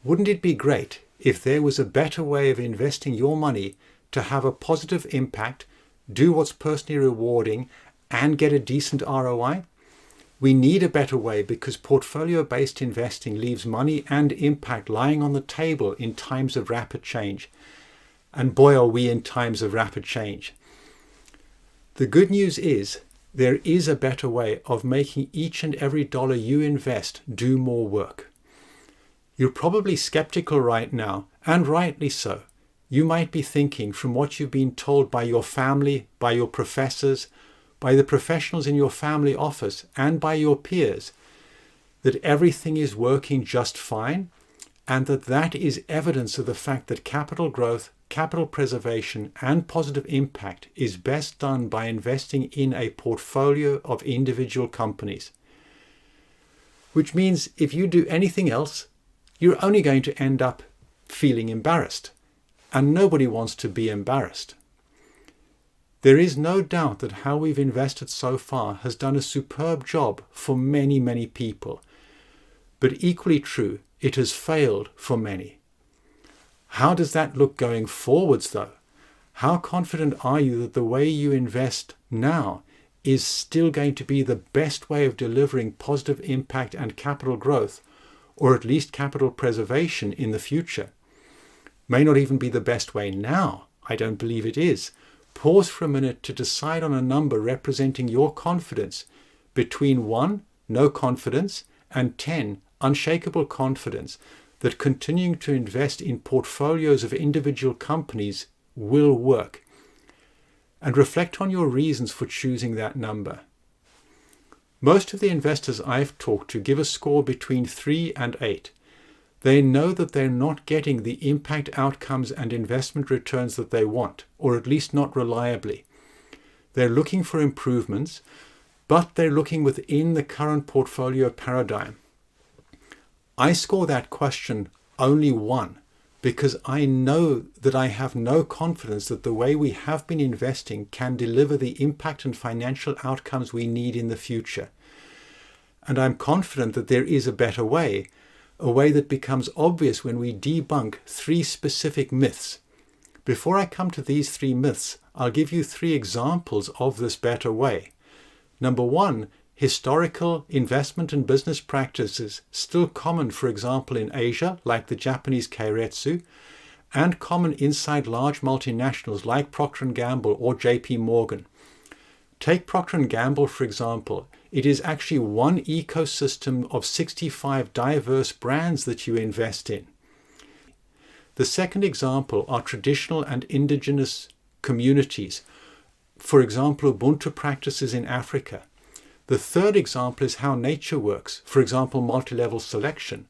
Wouldn't it be great if there was a better way of investing your money to have a positive impact, do what's personally rewarding, and get a decent ROI? We need a better way because portfolio-based investing leaves money and impact lying on the table in times of rapid change. And boy, are we in times of rapid change. The good news is there is a better way of making each and every dollar you invest do more work. You're probably skeptical right now, and rightly so. You might be thinking from what you've been told by your family, by your professors, by the professionals in your family office, and by your peers, that everything is working just fine, and that is evidence of the fact that capital growth, capital preservation, and positive impact is best done by investing in a portfolio of individual companies. Which means if you do anything else, you're only going to end up feeling embarrassed, and nobody wants to be embarrassed. There is no doubt that how we've invested so far has done a superb job for many, many people. But equally true, it has failed for many. How does that look going forwards though? How confident are you that the way you invest now is still going to be the best way of delivering positive impact and capital growth, or at least capital preservation in the future? May not even be the best way now. I don't believe it is. Pause for a minute to decide on a number representing your confidence between 1, no confidence, and 10, unshakable confidence that continuing to invest in portfolios of individual companies will work. And reflect on your reasons for choosing that number. Most of the investors I've talked to give a score between 3 and 8. They know that they're not getting the impact outcomes and investment returns that they want, or at least not reliably. They're looking for improvements, but they're looking within the current portfolio paradigm. I score that question only 1 because I know that I have no confidence that the way we have been investing can deliver the impact and financial outcomes we need in the future. And I'm confident that there is a better way, a way that becomes obvious when we debunk 3 specific myths. Before I come to these 3 myths, I'll give you 3 examples of this better way. Number 1, historical investment and business practices still common, for example, in Asia, like the Japanese keiretsu, and common inside large multinationals like Procter & Gamble or JP Morgan. Take Procter & Gamble, for example. It is actually one ecosystem of 65 diverse brands that you invest in. The second example are traditional and indigenous communities. For example, Ubuntu practices in Africa. The third example is how nature works. For example, multi-level selection.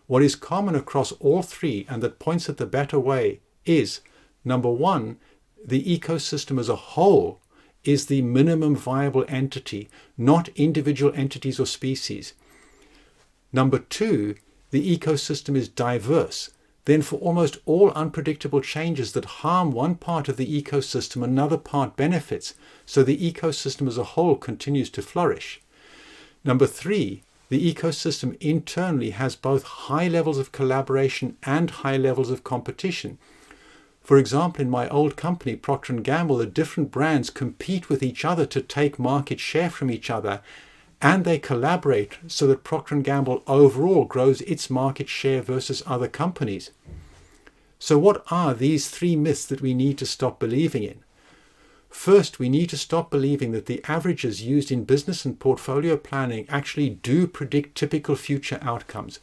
What is common across all 3 and that points at the better way is, number 1, the ecosystem as a whole is the minimum viable entity, not individual entities or species. Number 2, the ecosystem is diverse. Then for almost all unpredictable changes that harm one part of the ecosystem, another part benefits, so the ecosystem as a whole continues to flourish. Number 3, the ecosystem internally has both high levels of collaboration and high levels of competition. For example, in my old company, Procter & Gamble, the different brands compete with each other to take market share from each other, and they collaborate so that Procter & Gamble overall grows its market share versus other companies. So what are these 3 myths that we need to stop believing in? First, we need to stop believing that the averages used in business and portfolio planning actually do predict typical future outcomes.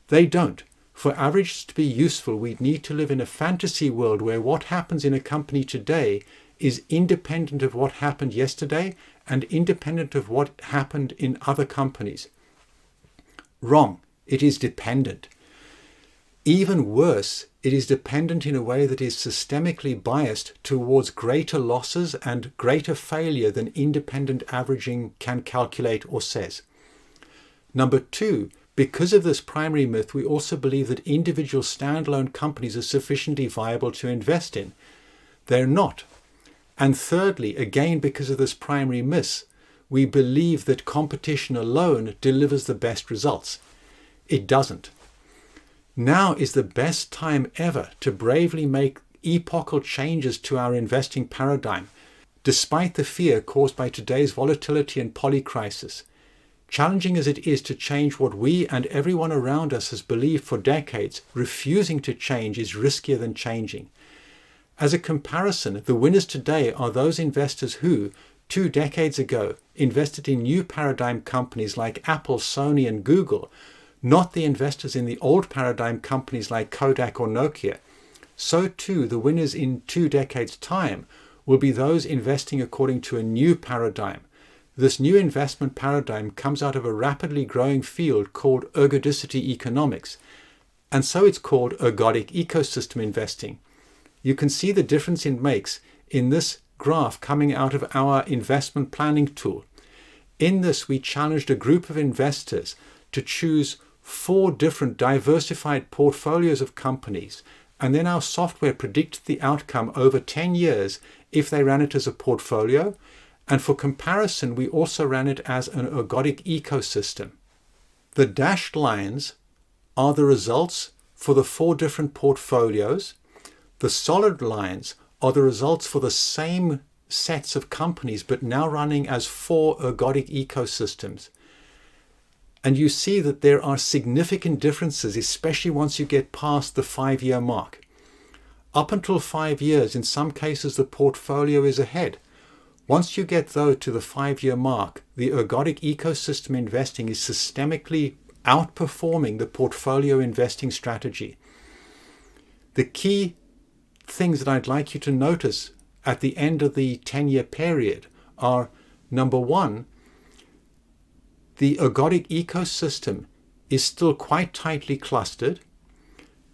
They don't. For averages to be useful, we'd need to live in a fantasy world where what happens in a company today is independent of what happened yesterday and independent of what happened in other companies. Wrong. It is dependent. Even worse, it is dependent in a way that is systemically biased towards greater losses and greater failure than independent averaging can calculate or says. Number 2, because of this primary myth, we also believe that individual standalone companies are sufficiently viable to invest in. They're not. And thirdly, again because of this primary myth, we believe that competition alone delivers the best results. It doesn't. Now is the best time ever to bravely make epochal changes to our investing paradigm, despite the fear caused by today's volatility and polycrisis. Challenging as it is to change what we and everyone around us has believed for decades, refusing to change is riskier than changing. As a comparison, the winners today are those investors who, 2 decades ago, invested in new paradigm companies like Apple, Sony, and Google, not the investors in the old paradigm companies like Kodak or Nokia. So too, the winners in 2 decades' time will be those investing according to a new paradigm. This new investment paradigm comes out of a rapidly growing field called ergodicity economics, and so it's called ergodic ecosystem investing. You can see the difference it makes in this graph coming out of our investment planning tool. In this, we challenged a group of investors to choose 4 different diversified portfolios of companies, and then our software predicted the outcome over 10 years if they ran it as a portfolio, and for comparison we also ran it as an ergodic ecosystem. The dashed lines are the results for the 4 different portfolios. The solid lines are the results for the same sets of companies but now running as 4 ergodic ecosystems. And you see that there are significant differences, especially once you get past the 5-year mark. Up until 5 years, in some cases, the portfolio is ahead. Once you get, though, to the 5-year mark, the ergodic ecosystem investing is systemically outperforming the portfolio investing strategy. The key things that I'd like you to notice at the end of the 10-year period are, number 1, the ergodic ecosystem is still quite tightly clustered.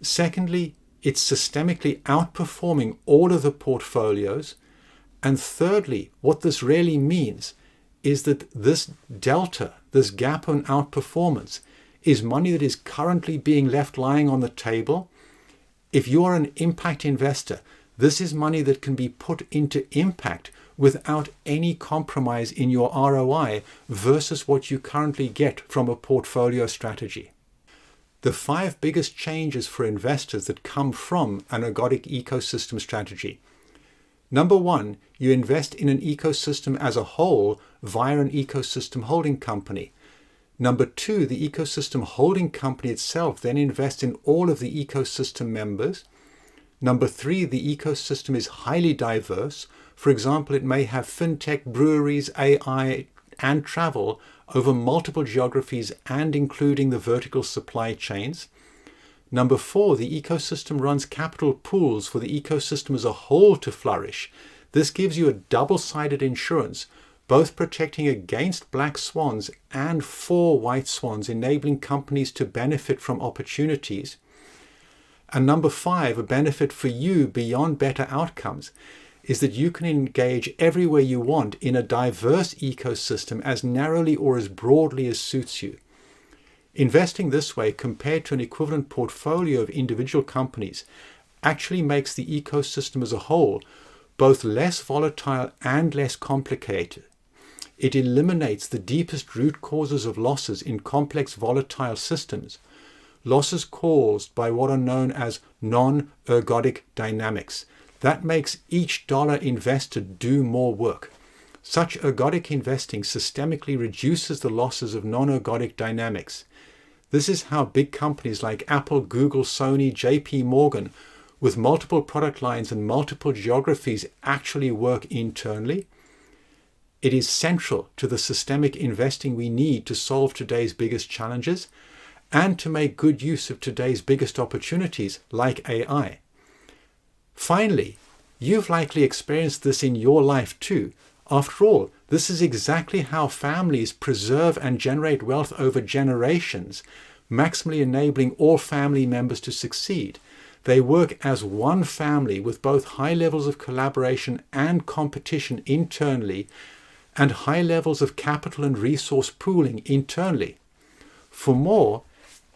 Secondly, it's systemically outperforming all of the portfolios. And thirdly, what this really means is that this delta, this gap on outperformance, is money that is currently being left lying on the table. If you are an impact investor, this is money that can be put into impact without any compromise in your ROI versus what you currently get from a portfolio strategy. The 5 biggest changes for investors that come from an ergodic ecosystem strategy. Number 1, you invest in an ecosystem as a whole via an ecosystem holding company. Number 2, the ecosystem holding company itself then invests in all of the ecosystem members. Number 3, the ecosystem is highly diverse. For example, it may have fintech, breweries, AI, and travel over multiple geographies and including the vertical supply chains. Number 4, the ecosystem runs capital pools for the ecosystem as a whole to flourish. This gives you a double-sided insurance, both protecting against black swans and for white swans, enabling companies to benefit from opportunities. And number 5, a benefit for you beyond better outcomes, is that you can engage everywhere you want in a diverse ecosystem as narrowly or as broadly as suits you. Investing this way compared to an equivalent portfolio of individual companies actually makes the ecosystem as a whole both less volatile and less complicated. It eliminates the deepest root causes of losses in complex volatile systems, losses caused by what are known as non-ergodic dynamics. That makes each dollar invested do more work. Such ergodic investing systemically reduces the losses of non-ergodic dynamics. This is how big companies like Apple, Google, Sony, JP Morgan, with multiple product lines and multiple geographies actually work internally. It is central to the systemic investing we need to solve today's biggest challenges and to make good use of today's biggest opportunities like AI. Finally, you've likely experienced this in your life too. After all, this is exactly how families preserve and generate wealth over generations, maximally enabling all family members to succeed. They work as one family with both high levels of collaboration and competition internally and high levels of capital and resource pooling internally. For more,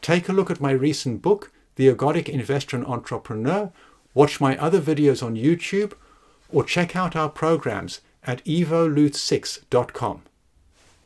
take a look at my recent book, The Ergodic Investor and Entrepreneur, watch my other videos on YouTube, or check out our programs at evolute6.com.